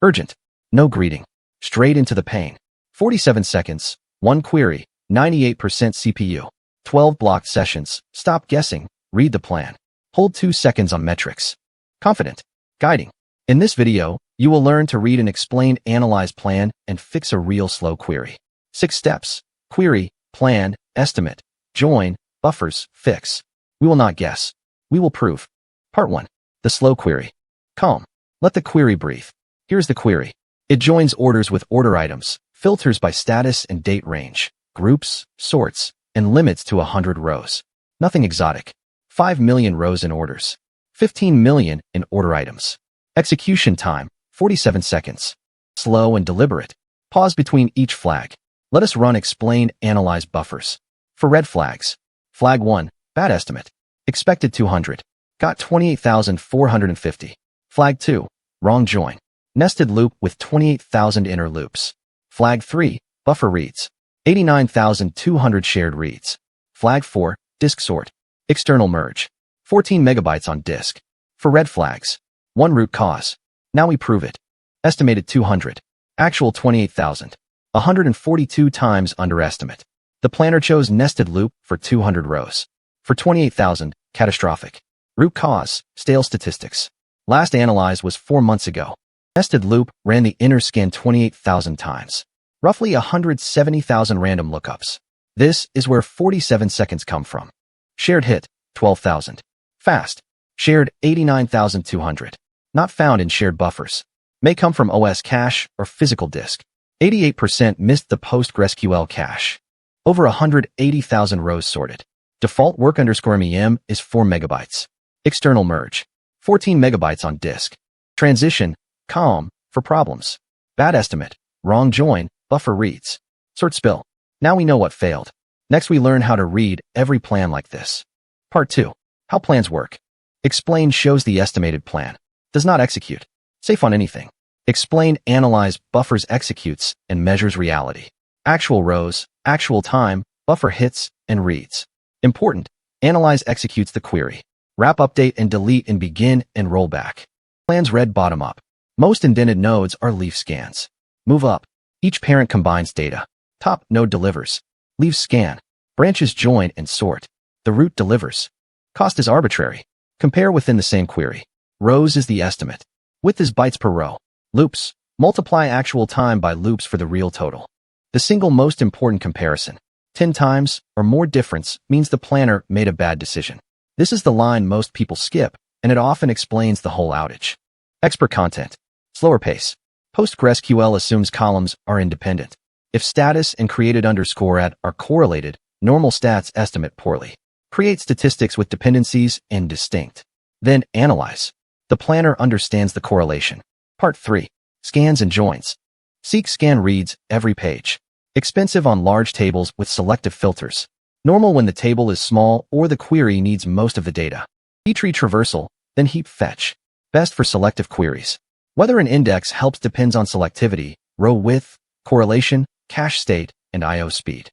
Urgent. No greeting. Straight into the pain. 47 seconds. 1 query. 98% CPU. 12 blocked sessions. Stop guessing. Read the plan. Hold 2 seconds on metrics. Confident. Guiding. In this video, you will learn to read an explained analyze plan and fix a real slow query. 6 steps. Query, plan, estimate, join, buffers, fix. We will not guess. We will prove. Part 1. The slow query. Calm. Let the query breathe. Here's the query. It joins orders with order items, filters by status and date range, groups, sorts, and limits to 100 rows. Nothing exotic. 5 million rows in orders. 15 million in order items. Execution time, 47 seconds. Slow and deliberate. Pause between each flag. Let us run explain analyze buffers. For red flags. Flag 1, bad estimate. Expected 200. Got 28,450. Flag 2, wrong join. Nested loop with 28,000 inner loops. Flag 3, buffer reads. 89,200 shared reads. Flag 4, disk sort. External merge. 14 megabytes on disk. For red flags. 1 root cause. Now we prove it. Estimated 200. Actual 28,000. 142 times underestimate. The planner chose nested loop for 200 rows. For 28,000, catastrophic. Root cause, stale statistics. Last analyzed was 4 months ago. Nested loop ran the inner scan 28,000 times. Roughly 170,000 random lookups. This is where 47 seconds come from. Shared hit, 12,000. Fast. Shared 89,200. Not found in shared buffers. May come from OS cache or physical disk. 88% missed the PostgreSQL cache. Over 180,000 rows sorted. Default work_mem is 4 megabytes. External merge. 14 megabytes on disk. Transition, calm, for problems. Bad estimate, wrong join, buffer reads. Sort spill. Now we know what failed. Next we learn how to read every plan like this. Part 2. How plans work. Explain shows the estimated plan. Does not execute. Safe on anything. Explain analyze buffers executes and measures reality. Actual rows, actual time, buffer hits, and reads. Important. Analyze executes the query. Wrap update and delete and begin and roll back. Plans read bottom up. Most indented nodes are leaf scans. Move up. Each parent combines data. Top node delivers. Leaf scan. Branches join and sort. The root delivers. Cost is arbitrary. Compare within the same query. Rows is the estimate. Width is bytes per row. Loops. Multiply actual time by loops for the real total. The single most important comparison. 10 times or more difference means the planner made a bad decision. This is the line most people skip, and it often explains the whole outage. Expert content. Slower pace. PostgreSQL assumes columns are independent. If status and created_at are correlated, normal stats estimate poorly. Create statistics with dependencies and distinct. Then analyze. The planner understands the correlation. Part 3. Scans and joins. Seek scan reads every page. Expensive on large tables with selective filters. Normal when the table is small or the query needs most of the data. Tree traversal, then heap fetch. Best for selective queries. Whether an index helps depends on selectivity, row width, correlation, cache state, and I/O speed.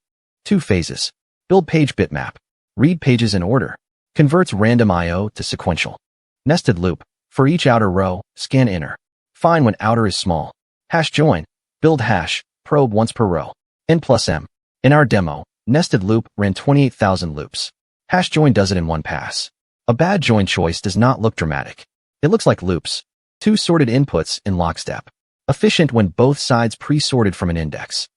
2 phases. Build page bitmap. Read pages in order. Converts random I/O to sequential. Nested loop. For each outer row, scan inner. Find when outer is small. Hash join. Build hash. Probe once per row. N+M. In our demo, nested loop ran 28,000 loops. Hash join does it in one pass. A bad join choice does not look dramatic. It looks like loops. 2 sorted inputs in lockstep. Efficient when both sides pre-sorted from an index.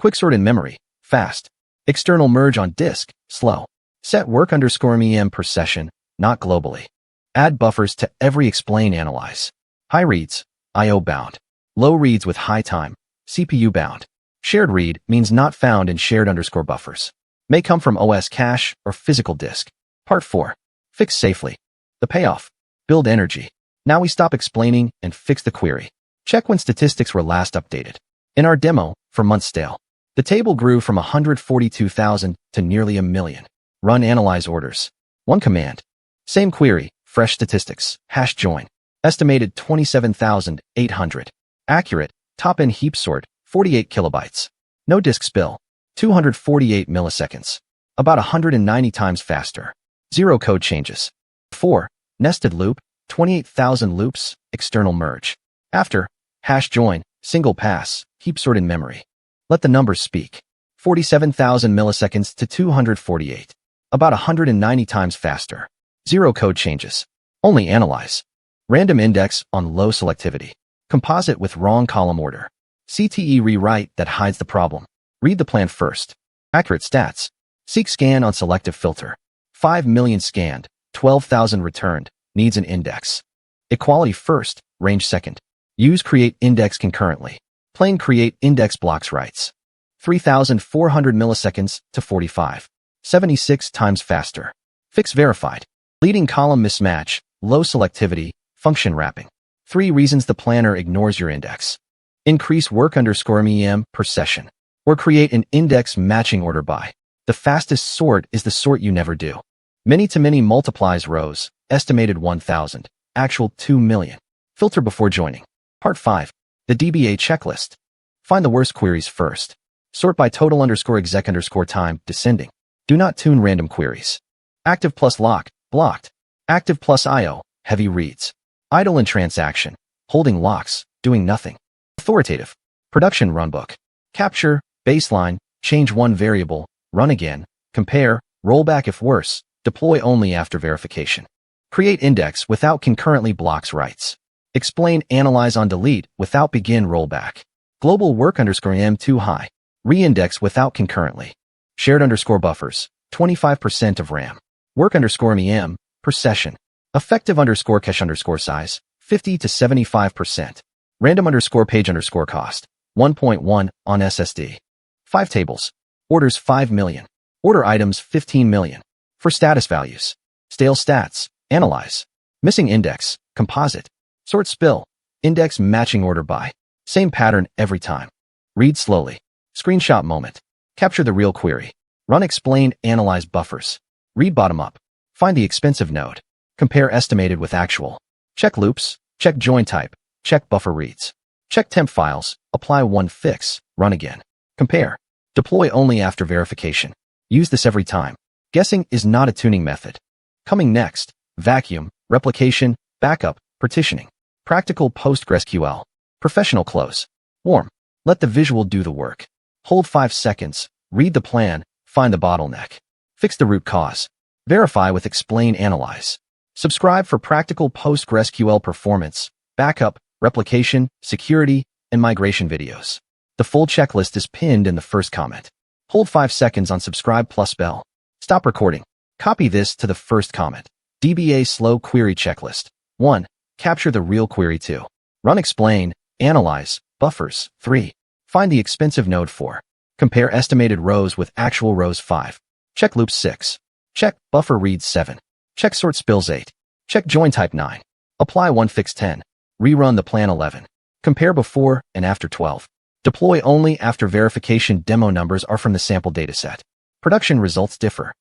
Quicksort in memory. Fast. External merge on disk. Slow. Set work_mem per session, not globally. Add buffers to every explain analyze. High reads, I/O bound. Low reads with high time, CPU bound. Shared read means not found in shared_buffers. May come from OS cache or physical disk. Part 4. Fix safely. The payoff. Build energy. Now we stop explaining and fix the query. Check when statistics were last updated. In our demo, for months stale. The table grew from 142,000 to nearly 1 million. Run analyze orders. 1 command. Same query, fresh statistics, hash join. Estimated 27,800. Accurate, top-end heap sort, 48 kilobytes. No disk spill, 248 milliseconds. About 190 times faster. 0 code changes. 4. Nested loop, 28,000 loops, external merge. After, Hash join, single pass, heap sort in memory. Let the numbers speak. 47,000 milliseconds to 248. About 190 times faster. Zero code changes. Only analyze. Random index on low selectivity. Composite with wrong column order. CTE rewrite that hides the problem. Read the plan first. Accurate stats. Seek scan on selective filter. 5 million scanned, 12,000 returned, needs an index. Equality first, range second. Use create index concurrently. Plain create index blocks writes. 3,400 milliseconds to 45. 76 times faster. Fix verified. Leading column mismatch, low selectivity, function wrapping. 3 reasons the planner ignores your index. Increase work_MEM per session. Or create an index matching order by. The fastest sort is the sort you never do. Many-to-many multiplies rows, estimated 1,000, actual 2 million. Filter before joining. Part 5. The DBA checklist. Find the worst queries first. Sort by total_exec_time, descending. Do not tune random queries. Active plus lock, blocked. Active plus IO, heavy reads. Idle and transaction, holding locks, doing nothing. Authoritative. Production runbook. Capture, baseline, change one variable, run again, compare, rollback if worse, deploy only after verification. Create index without concurrently blocks writes. Explain analyze on delete without begin rollback. Global work_M too high. Reindex without concurrently. Shared_buffers, 25% of RAM. Work_MEM, per session. Effective_cache_size, 50 to 75%. Random_page_cost, 1.1 on SSD. 5 tables. Orders 5 million. Order items 15 million. For status values. Stale stats, analyze. Missing index, composite. Sort spill, index matching order by. Same pattern every time. Read slowly. Screenshot moment. Capture the real query. Run explain analyze buffers. Read bottom up. Find the expensive node. Compare estimated with actual. Check loops, check join type, check buffer reads. Check temp files, apply one fix, run again. Compare. Deploy only after verification. Use this every time. Guessing is not a tuning method. Coming next, vacuum, replication, backup, partitioning. Practical PostgreSQL. Professional close. Warm. Let the visual do the work. Hold 5 seconds. Read the plan. Find the bottleneck. Fix the root cause. Verify with explain analyze. Subscribe for practical PostgreSQL performance, backup, replication, security, and migration videos. The full checklist is pinned in the first comment. Hold 5 seconds on subscribe plus bell. Stop recording. Copy this to the first comment. DBA slow query checklist. 1. Capture the real query. 2. Run explain, analyze, buffers. 3. Find the expensive node. 4. Compare estimated rows with actual rows. 5. Check loops. 6. Check buffer reads. 7. Check sort spills. 8. Check join type. 9. Apply one fix. 10. Rerun the plan. 11. Compare before and after. 12. Deploy only after verification. Demo numbers are from the sample dataset. Production results differ.